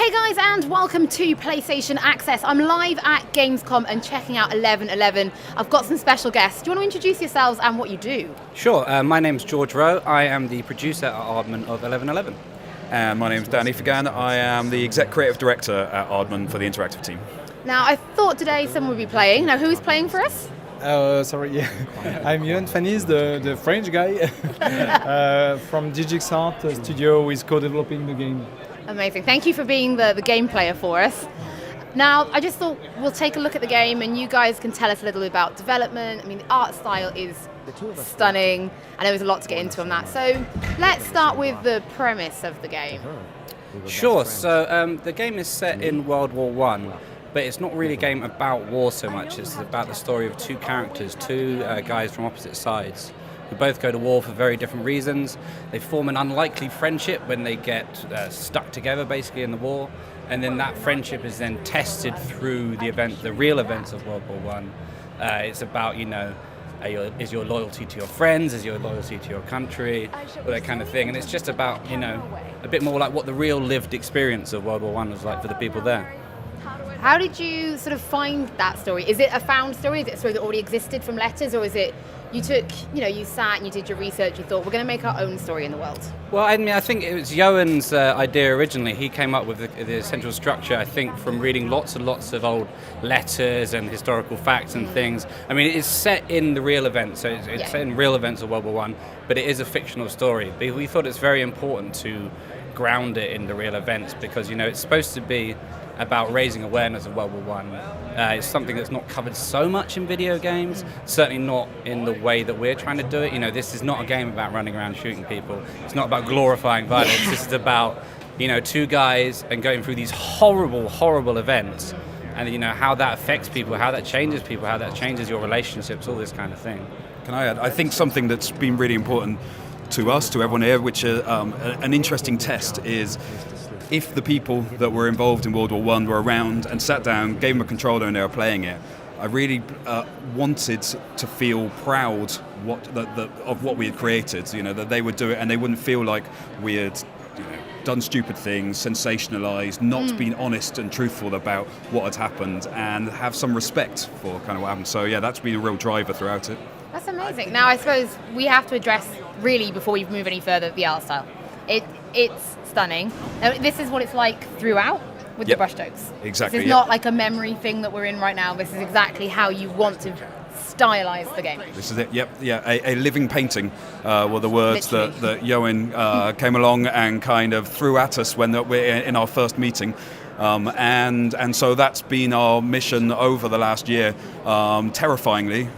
Hey guys, and welcome to PlayStation Access. I'm live at Gamescom and checking out 1111. I've got some special guests. Do you want to introduce yourselves and what you do? Sure, my name's George Rowe. I am the producer at Aardman of 1111. And my name's Danny Fagan. I am the Exec Creative Director at Aardman for the interactive team. Now, I thought today someone would be playing. Now, who's playing for us? Sorry, I'm Yohan Fanis, the French guy from DigixArt studio who is co-developing the game. Amazing. Thank you for being the game player for us. Now, I just thought we'll take a look at the game and you guys can tell us a little bit about development. I mean, the art style is stunning. I know there's a lot to get into on that. So let's start with the premise of the game. Sure, so the game is set in World War One, but it's not really a game about war so much. It's about the story of two characters, two guys from opposite sides, who both go to war for very different reasons. They form an unlikely friendship when they get stuck together basically in the war, and then that friendship is then tested through the real events of World War One. It's about, is your loyalty to your friends, is your loyalty to your country, all that kind of thing. And it's just about, a bit more like what the real lived experience of World War One was like for the people there. How did you sort of find that story? Is it a found story? Is it a story that already existed from letters, or is it you took, you sat and you did your research, you thought, we're going to make our own story in the world? Well, I mean, I think it was Yohan's idea originally. He came up with the essential structure, I think, from reading lots and lots of old letters and historical facts and things. I mean, it is set in the real events, so it's set in real events of World War One, but it is a fictional story. But we thought it's very important to ground it in the real events because, it's supposed to be about raising awareness of World War One. It's something that's not covered so much in video games, certainly not in the way that we're trying to do it. This is not a game about running around shooting people. It's not about glorifying violence. This is about, two guys and going through these horrible, horrible events and, how that affects people, how that changes people, how that changes your relationships, all this kind of thing. Can I add? I think something that's been really important to us, to everyone here, which an interesting test is if the people that were involved in World War One were around and sat down, gave them a controller and they were playing it, I really wanted to feel proud of what we had created, that they would do it and they wouldn't feel like we had done stupid things, sensationalized, not been honest and truthful about what had happened, and have some respect for kind of what happened. So yeah, that's been a real driver throughout it. That's amazing. Now, I suppose we have to address, really, before we move any further, the art style. It's stunning. Now, this is what it's like throughout with the brushstrokes. Exactly. This is not like a memory thing that we're in right now. This is exactly how you want to stylize the game. This is it. Yep. Yeah. A living painting were the words that Yohan came along and kind of threw at us when we're in our first meeting. And so that's been our mission over the last year, terrifyingly,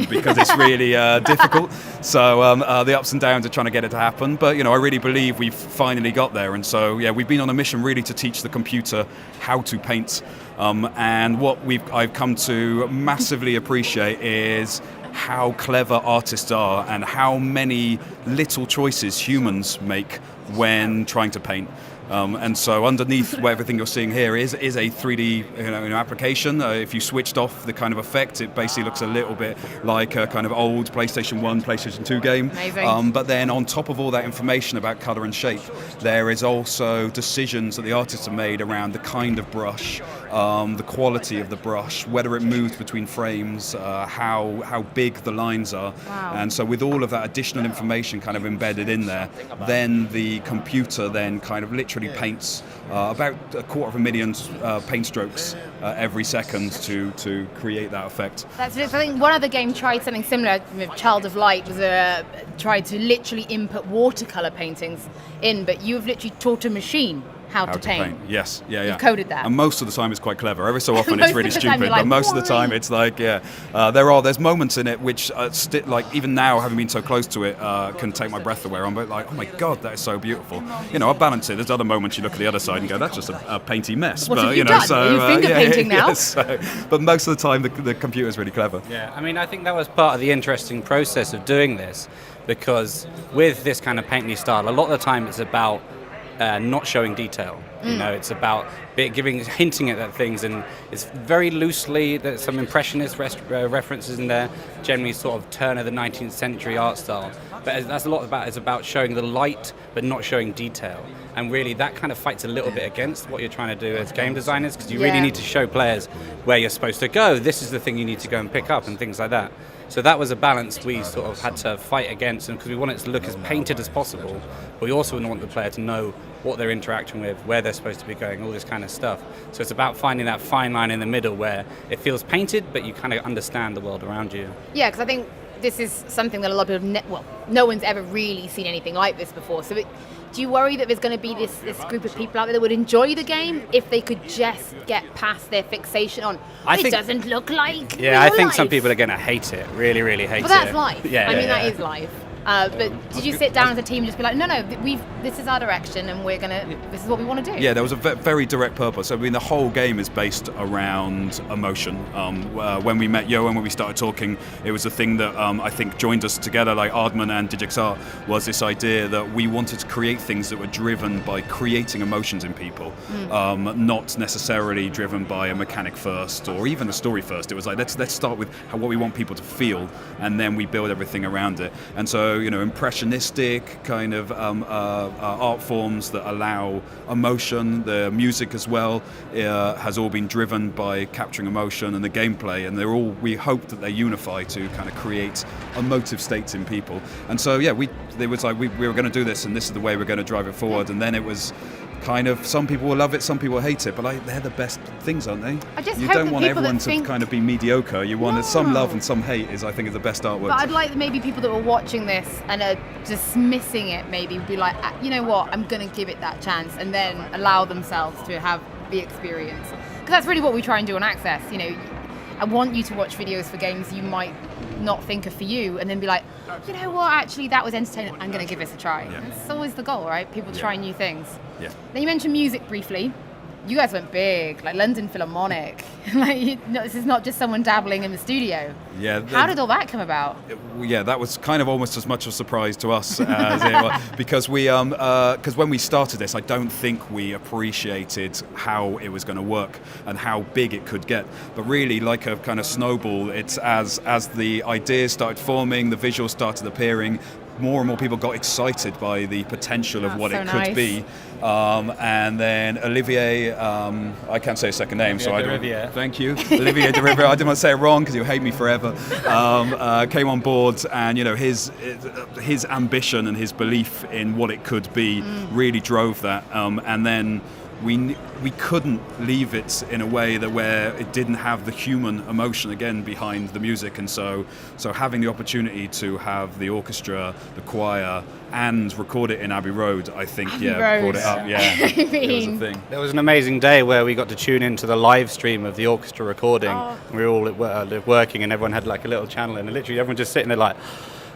because it's really difficult. So the ups and downs of trying to get it to happen. But, I really believe we've finally got there. And so, we've been on a mission really to teach the computer how to paint. And what I've come to massively appreciate is how clever artists are and how many little choices humans make when trying to paint. And so underneath everything you're seeing here is a 3D application. If you switched off the kind of effect, it basically looks a little bit like a kind of old PlayStation 1, PlayStation 2 game. Amazing. But then on top of all that information about colour and shape, there is also decisions that the artists have made around the kind of brush, the quality of the brush, whether it moves between frames, how big the lines are. Wow. And so with all of that additional information kind of embedded in there, then the computer then kind of literally paints about 250,000 paint strokes every second to create that effect. That's it. I think one other game tried something similar with Child of Light, was tried to literally input watercolor paintings in, but you've literally taught a machine how to paint. Yes, yeah. You've coded that. And most of the time it's quite clever. Every so often it's really stupid, like, but most of the time it's like, there's moments in it which, even now, having been so close to it, can take my breath away. I'm like, oh my God, that is so beautiful. I balance it. There's other moments you look at the other side and go, that's just a painty mess. What have you done? Are you finger painting now? Yes, but most of the time the computer's really clever. Yeah, I mean, I think that was part of the interesting process of doing this, because with this kind of painty style, a lot of the time it's about not showing detail. You know, it's about hinting at things, and it's very loosely. There's some impressionist references in there, generally sort of turn of the 19th century art style. But that's a lot about. It's about showing the light, but not showing detail. And really, that kind of fights a little bit against what you're trying to do as game designers, because you really need to show players where you're supposed to go. This is the thing you need to go and pick up, and things like that. So that was a balance we sort of had to fight against, and because we want it to look as painted as possible, but we also want the player to know what they're interacting with, where they're supposed to be going, all this kind of stuff. So it's about finding that fine line in the middle where it feels painted, but you kind of understand the world around you. Yeah, because I think this is something that a lot of people, no one's ever really seen anything like this before. So do you worry that there's going to be this group of people out there that would enjoy the game if they could just get past their fixation on it doesn't look like I think life. some people are going to hate it, really, really hate it. Well, that's life. That is life. But did you sit down as a team and just be like, no, this is our direction, and this is what we want to do? Yeah, there was a very direct purpose. I mean, the whole game is based around emotion. When we met Yoann, when we started talking, it was a thing that I think joined us together, like Aardman and DigixArt, was this idea that we wanted to create things that were driven by creating emotions in people, not necessarily driven by a mechanic first or even a story first. It was like, let's start with what we want people to feel, and then we build everything around it. And so, impressionistic kind of art forms that allow emotion. The music as well has all been driven by capturing emotion, and the gameplay, and we hope that they unify to kind of create emotive states in people. And so, we were going to do this, and this is the way we're going to drive it forward. And then it was kind of, some people will love it, some people hate it, but they're the best things, aren't they? You don't want everyone to kind of be mediocre. You want some love and some hate I think is the best artwork. But I'd like maybe people that were watching this and are dismissing it, maybe be like, you know what, I'm going to give it that chance, and then allow themselves to have the experience. Because that's really what we try and do on Access. I want you to watch videos for games you might not think are for you, and then be like, you know what, actually that was entertaining, I'm going to give this a try. That's always the goal, right? People try new things. Then you mentioned music briefly. You guys went big, like London Philharmonic. This is not just someone dabbling in the studio. How did all that come about? That was kind of almost as much a surprise to us as it was, because when we started this, I don't think we appreciated how it was going to work and how big it could get. But really, like a kind of snowball, it's as the ideas started forming, the visuals started appearing, more and more people got excited by the potential of what it could be. And then Olivier, I can't say his second name, so I don't. Thank you, Olivier de Rivière. I didn't want to say it wrong because you'll hate me forever. Came on board, and his ambition and his belief in what it could be really drove that. And then we couldn't leave it in a way where it didn't have the human emotion again behind the music, and so having the opportunity to have the orchestra, the choir, and record it in Abbey Road, I think brought it up. It was a thing. There was an amazing day where we got to tune into the live stream of the orchestra recording. We were all working, and everyone had like a little channel, and literally everyone just sitting there like,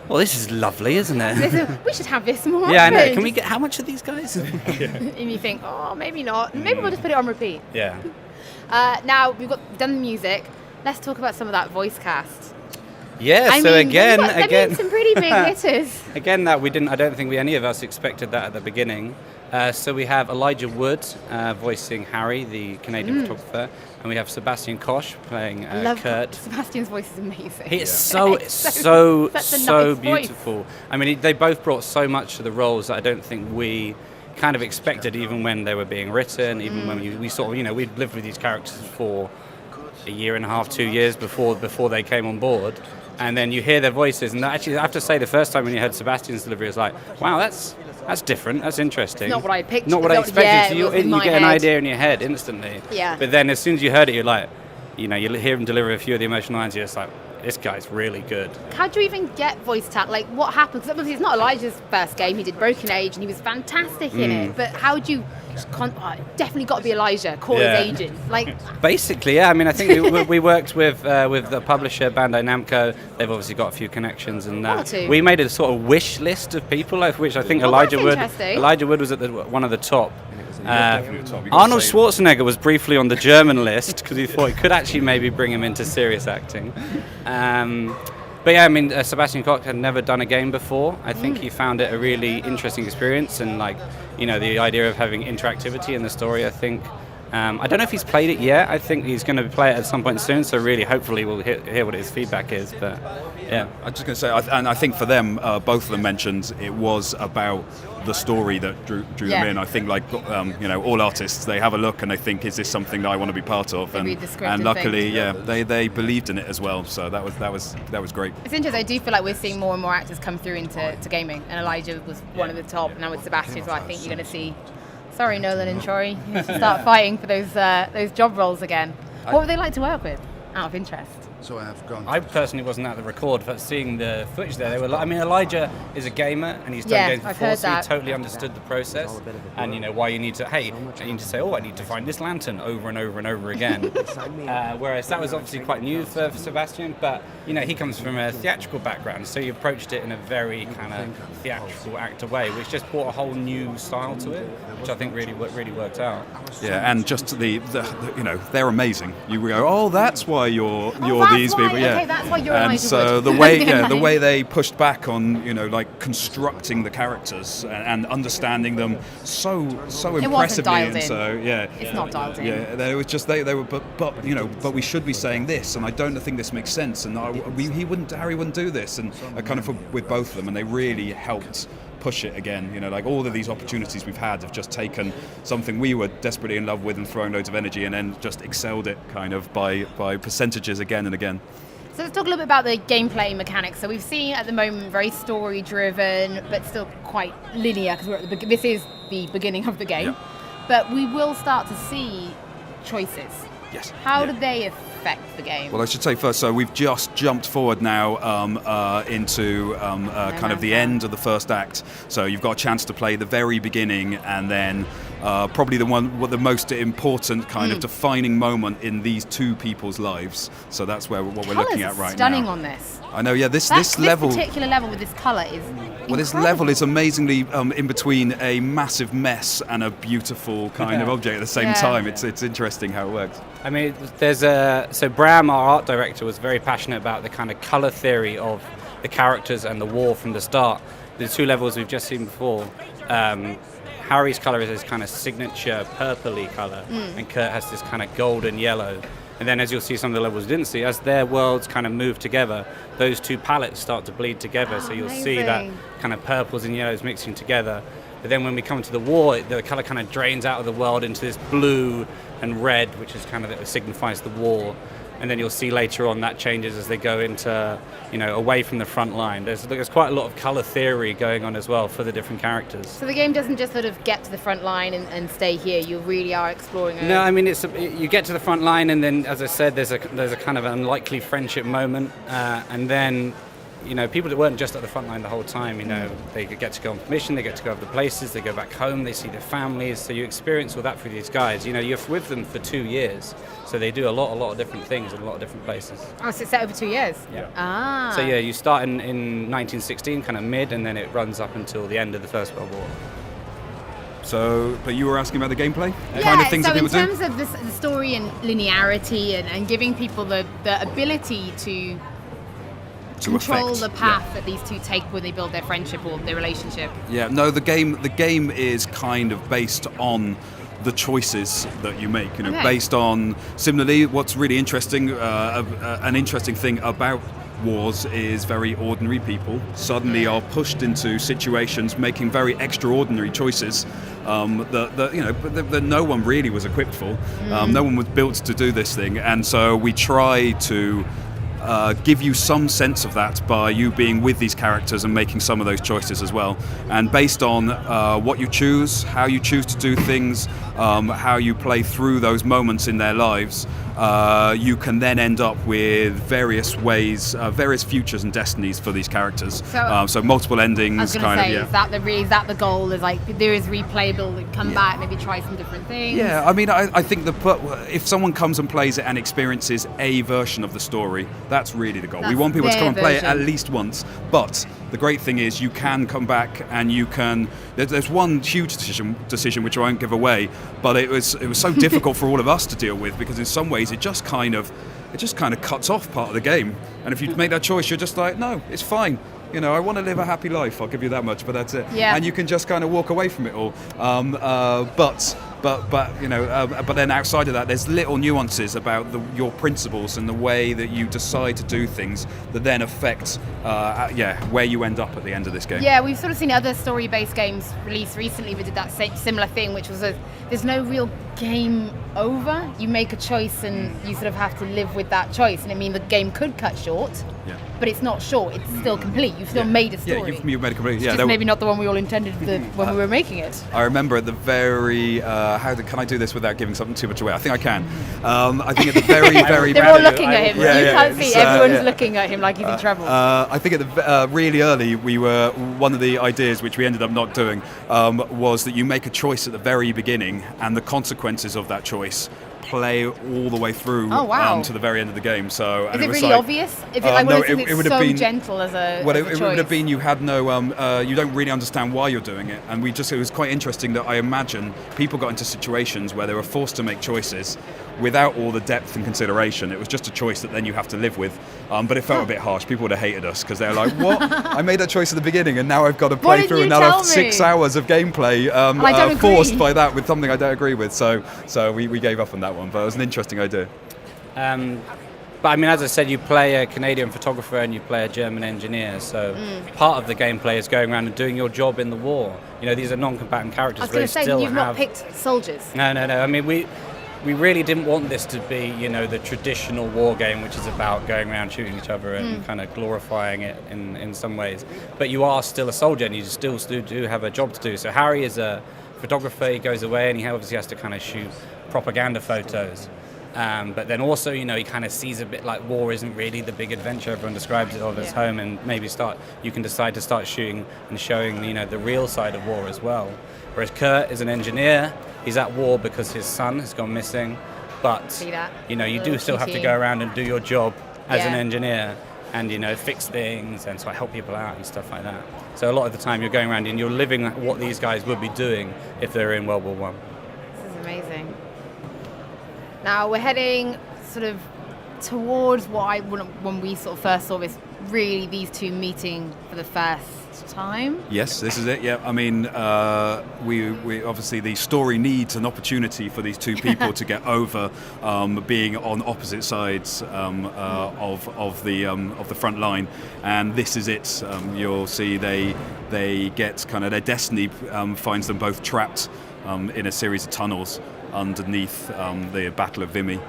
well, this is lovely, isn't it? We should have this more often. I know. Can we get, how much are these guys? And you think, maybe not. Maybe we'll just put it on repeat. Now we've done the music. Let's talk about some of that voice cast. Again, some pretty big hitters. Again, I don't think any of us expected that at the beginning. So we have Elijah Wood voicing Harry, the Canadian photographer, and we have Sebastian Koch playing Kurt. Sebastian's voice is amazing. He is so beautiful. Voice. I mean, they both brought so much to the roles that I don't think we kind of expected, even when they were being written, even when we sort of, we'd lived with these characters for a year and a half, 2 years before they came on board. And then you hear their voices, and actually, I have to say, the first time when you heard Sebastian's delivery, it was like, wow, that's different, that's interesting. It's not what I pictured. Not what I expected. So you get an idea in your head instantly. Yeah. But then as soon as you heard it, you're like, you hear him deliver a few of the emotional lines, you're just like, this guy's really good. How do you even get voice talent? Like, what happened? Because obviously it's not Elijah's first game. He did Broken Age, and he was fantastic in it. But how do you... definitely got to be Elijah, call his agent. Basically, I mean, I think we worked with the publisher Bandai Namco. They've obviously got a few connections, and we made a sort of wish list of people, of which I think Elijah Wood was at one of the top. Arnold Schwarzenegger was briefly on the German list because he thought it could actually maybe bring him into serious acting. But yeah, I mean, Sebastian Koch had never done a game before. I think he found it a really interesting experience, and like, you know, the idea of having interactivity in the story, I think. I don't know if he's played it yet. I think he's going to play it at some point soon, so really, hopefully we'll hear what his feedback is. But yeah. I'm just going to say, and I think for them, both of them mentioned it was about the story that drew them in. I think, like, you know, all artists, they have a look and they think, is this something that I want to be part of? And luckily, they believed in it as well. So that was great. It's interesting. I do feel like we're seeing more and more actors come through into gaming, and Elijah was one of the top. And now with Sebastian, so I think you're going to see. Sorry, Nolan and Troy, you have to start fighting for those job roles again. What would they like to work with, out of interest? So I have gone. I personally wasn't at the record, but seeing the footage there, they were. I mean, Elijah is a gamer and he's done games before, so he totally understood the process. And you know why you need to. Hey, you need to say, oh, I need to find this lantern over and over and over again. Whereas that was obviously quite new for Sebastian, but you know he comes from a theatrical background, so he approached it in a very kind of theatrical actor way, which just brought a whole new style to it, which I think really worked out. Yeah, and just the you know, they're amazing. You go, oh, that's why you're these people, Okay, that's why you're and so the way the way they pushed back on, you know, like constructing the characters and understanding them so impressively, and so it's not dialed in. Yeah, they was just they were, but you know, but we should be saying this, and I don't think this makes sense, and Harry wouldn't do this, and kind of with both of them, and they really helped push it again. You know, like all of these opportunities we've had have just taken something we were desperately in love with and throwing loads of energy, and then just excelled it kind of by percentages again and again. So let's talk a little bit about the gameplay mechanics. So we've seen at the moment very story driven, but still quite linear, because this is the beginning of the game. Yeah. But we will start to see choices. Yes. How do they affect the game? Well, I should say first, so we've just jumped forward now into kind of the end of the first act. So you've got a chance to play the very beginning, and then probably the most important kind of defining moment in these two people's lives. So that's what we're looking at right now. Stunning on this. I know, yeah. This level, this particular level with this colour is well, this level is amazingly in between a massive mess and a beautiful kind of object at the same time. It's interesting how it works. I mean, so Bram, our art director, was very passionate about the kind of colour theory of the characters and the war from the start. The two levels we've just seen before, Harry's colour is this kind of signature purpley colour, and Kurt has this kind of golden yellow. And then as you'll see some of the levels you didn't see, as their worlds kind of move together, those two palettes start to bleed together, so you'll see that kind of purples and yellows mixing together. But then when we come to the war, the colour kind of drains out of the world into this blue and red, which is kind of it signifies the war. And then you'll see later on that changes as they go into, you know, away from the front line. There's quite a lot of colour theory going on as well for the different characters. So the game doesn't just sort of get to the front line and stay here. You really are exploring it. No, I mean you get to the front line, and then, as I said, there's a kind of unlikely friendship moment, and then, you know, people that weren't just at the front line the whole time, you know, they get to go on mission, they get to go other places, they go back home, they see their families, so you experience all that for these guys. You know, you're with them for 2 years, so they do a lot of different things in a lot of different places. Oh, so it's set over 2 years? Yeah. Ah. So yeah, you start in 1916, kind of mid, and then it runs up until the end of the First World War. So, but you were asking about the gameplay? Yeah, Kind of things so that people in terms of the story and linearity and giving people the ability to control affect, the path that these two take when they build their friendship or their relationship. Yeah, no, the game is kind of based on the choices that you make, you know, based on, similarly, what's really interesting, an interesting thing about wars is very ordinary people suddenly are pushed into situations making very extraordinary choices that no one really was equipped for. No one was built to do this thing, and so we try to give you some sense of that by you being with these characters and making some of those choices as well. And based on what you choose, how you choose to do things, how you play through those moments in their lives, you can then end up with various ways, various futures and destinies for these characters. So multiple endings. I was going to say, is that the goal? Is like there is replayable, come back, maybe try some different things. Yeah, I mean, I think if someone comes and plays it and experiences a version of the story, that's really the goal. We want people to come and play it at least once. But the great thing is you can come back and you can. There's one huge decision which I won't give away, but it was so difficult for all of us to deal with, because in some ways it just kind of it just kind of cuts off part of the game. And if you make that choice, you're just like, no, it's fine. You know, I want to live a happy life. I'll give you that much, but that's it. Yeah. And you can just kind of walk away from it all. But then outside of that, there's little nuances about your principles and the way that you decide to do things that then affect, where you end up at the end of this game. Yeah, we've sort of seen other story-based games released recently that did that similar thing, which was there's no real game over. You make a choice and you sort of have to live with that choice. And I mean, the game could cut short, but it's not short. It's still complete. You've still made a story. Yeah, you've made a complete. It's just maybe not the one we all intended when we were making it. I remember at the very. Can I do this without giving something too much away? I think I can. I think at the very. They're all looking at him. Yeah, you yeah, can't see. Everyone's looking at him like he's in trouble. I think at the really early, one of the ideas which we ended up not doing was that you make a choice at the very beginning, and the consequences of that choice play all the way through to the very end of the game. So is it really obvious? Is it would have been gentle as a well, as a it would have been you had no you don't really understand why you're doing it, and it was quite interesting that I imagine people got into situations where they were forced to make choices without all the depth and consideration. It was just a choice that then you have to live with, but it felt a bit harsh. People would have hated us because they're like, what? I made that choice at the beginning and now I've got to play through another 6 hours of gameplay forced by that with something I don't agree with. So we gave up on that one, but it was an interesting idea. But I mean, as I said, you play a Canadian photographer and you play a German engineer, so part of the gameplay is going around and doing your job in the war. You know, these are non-combatant characters. I was going to say, you've not picked soldiers. No. I mean, we really didn't want this to be, you know, the traditional war game, which is about going around shooting each other and kind of glorifying it in some ways. But you are still a soldier and you still do have a job to do. So Harry is a photographer, he goes away and he obviously has to kind of shoot propaganda photos. But then also, you know, he kind of sees a bit like war isn't really the big adventure everyone describes it of as home, and maybe you can decide to start shooting and showing, you know, the real side of war as well. Whereas Kurt is an engineer, he's at war because his son has gone missing, but, you know, you do still have to go around and do your job as an engineer and, you know, fix things and sort of help people out and stuff like that. So a lot of the time you're going around and you're living what these guys would be doing if they're in World War I. This is amazing. Now we're heading sort of towards when we sort of first saw this, really these two meeting for the first time. Yes, this is it. Yeah, I mean, we obviously the story needs an opportunity for these two people to get over being on opposite sides of the front line, and this is it. You'll see they get kind of their destiny finds them both trapped in a series of tunnels underneath the Battle of Vimy,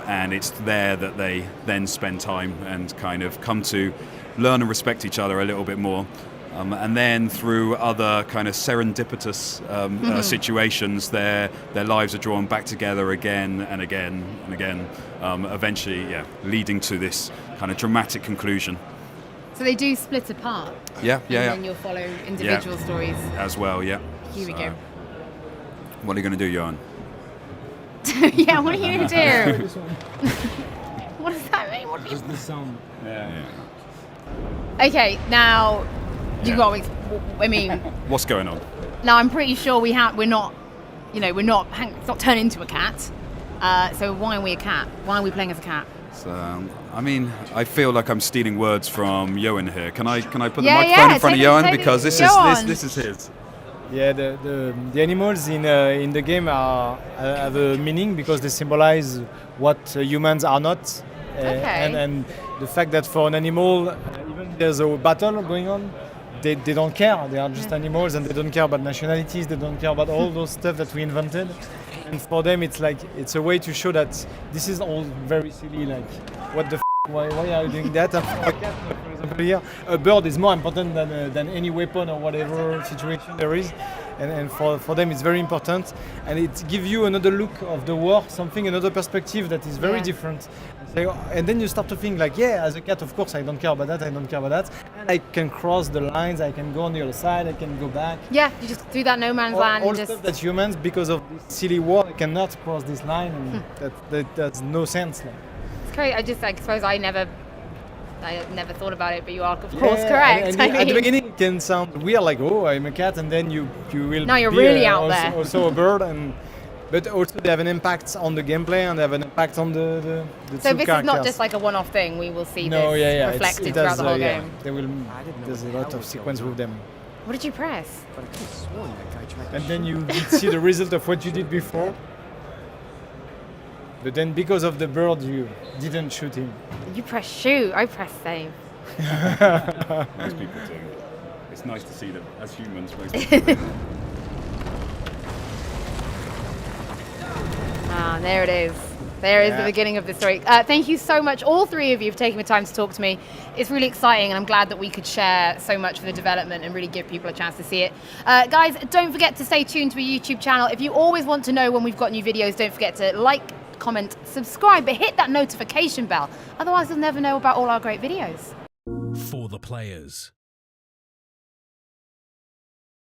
and it's there that they then spend time and kind of come to learn and respect each other a little bit more. And then through other kind of serendipitous situations, their lives are drawn back together again and again and again, eventually leading to this kind of dramatic conclusion. So they do split apart? Yeah. And then you'll follow individual stories? As well, yeah. Here we go. What are you going to do, Johan? Yeah, what are you going to do? What does that mean? What Just the sound. Yeah. Okay, now you got. I mean, what's going on? Now I'm pretty sure we're not it's not turned into a cat. So why are we a cat? Why are we playing as a cat? So, I mean, I feel like I'm stealing words from Johan here. Can I put the Yeah, microphone in front of Johan take because it. this is his. Yeah, the animals in the game have a meaning because they symbolize what humans are not. And the fact that for an animal, even there's a battle going on, they don't care. They are just animals and they don't care about nationalities. They don't care about all those stuff that we invented. And for them, it's like it's a way to show that this is all very silly. Like, what the why are you doing that? And for a cat, for example, here, a bird is more important than any weapon or whatever situation there is. And for them, it's very important. And it gives you another look of the war, another perspective that is very different. And then you start to think like, as a cat, of course, I don't care about that, And I can cross the lines, I can go on the other side, I can go back. Yeah, you just do that no man's land. All stuff that humans, because of this silly war, cannot cross this line, and that's no sense. Like. It's crazy. I suppose I never thought about it, but you are of course correct. And at the beginning it can sound weird, like, oh, I'm a cat, and then you will no, you're be really out there. Also a bird, and but also they have an impact on the gameplay and they have an impact on the So two this characters. is not just like a one-off thing. We will see No, this yeah, reflected it throughout does, the whole yeah. game. There's a lot of sequence with them. What did you press? And then you see the result of what you did before. But then because of the bird, you didn't shoot him. You press shoot. I press save. Most people do. It's nice to see that as humans, most people do. Ah, there it is. There is the beginning of the story. Thank you so much, all three of you, for taking the time to talk to me. It's really exciting, and I'm glad that we could share so much for the development and really give people a chance to see it. Guys, don't forget to stay tuned to our YouTube channel. If you always want to know when we've got new videos, don't forget to like, comment, subscribe, but hit that notification bell. Otherwise, you'll never know about all our great videos. For the players.